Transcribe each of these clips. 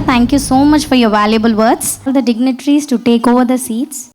Thank you so much for your valuable words. All the dignitaries to take over the seats.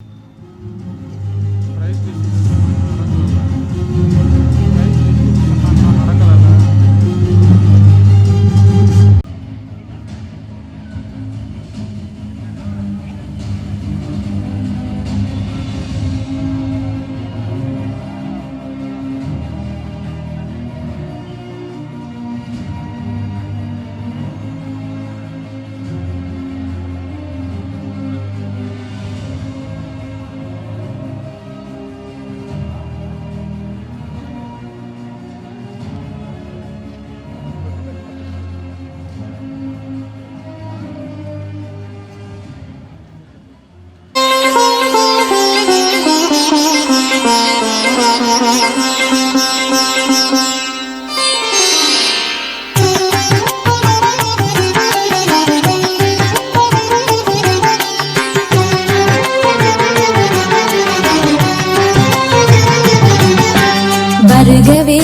வருகவே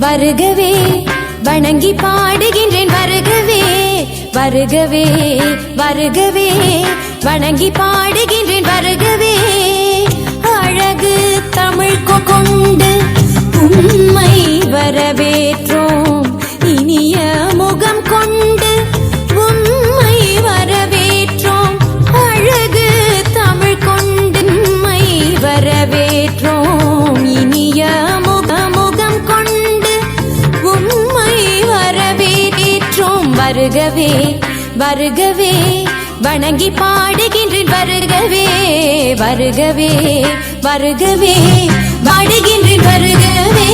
வருகவே வணங்கி பாடுகின்றேன் வருகவே வருகவே வருகவே வணங்கி பாடுகின்றேன் வருகவே அழகு தமிழ் கொண்டு உம்மை வரவேற்றோம் இனிய முகம் கொண்டு உம்மை வரவேற்றோம் அழகு தமிழ் கொண்டு உம்மை வரவேற்றோம் இனிய முகம் கொண்டு உம்மை வரவேற்றோம் வருகவே வருகவே வணங்கி பாடுகின்றேன் வருகவே வருகவே வருகவே பாடுகின்றேன் வருகவே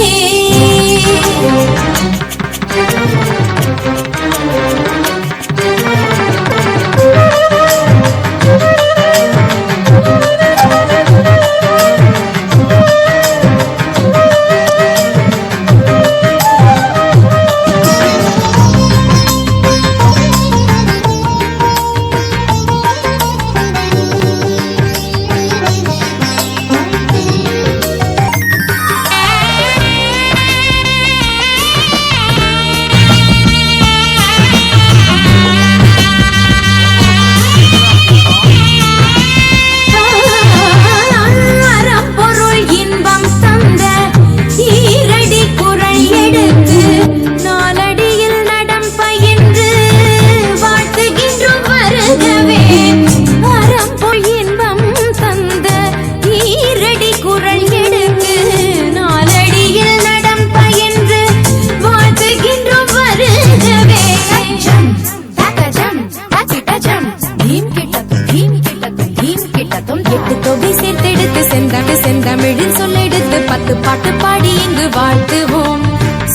செந்தமிழின் சொல்லெடுத்து 10 பாட்டு பாடி இங்கு வாழ்த்துவோம்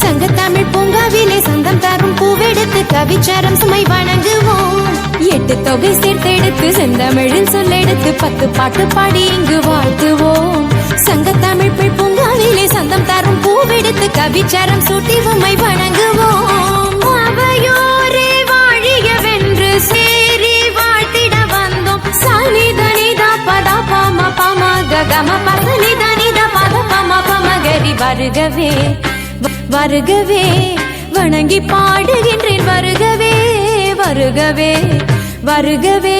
சங்கத்தமிழ் பூங்காவிலே சந்தம் தரும் பூவெடுத்து கவிச்சாரம் சுமை வணங்குவோம் 8 தொகை சேர்த்தெடுத்து செந்தமிழின் சொல்லெடுத்து 10 பாட்டு பாடி இங்கு வாழ்த்துவோம் சங்கத்தமிழ் பூங்காவிலே சந்தம் தரும் பூவெடுத்து கவிச்சாரம் சூட்டி உம்மை வணங்குவோம் அவையோரே வாழியவென்று சேரி வாழ்த்திட வந்தோம் சனிதனிதா பதா பாம பாம கம பதனிதனித பத பம பமகரி வருகவே வருகவே வணங்கி பாடுகின்றேன் வருகவே வருகவே வருகவே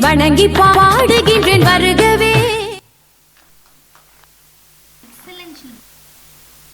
வணங்கி பாடுகின்றேன் வருகவே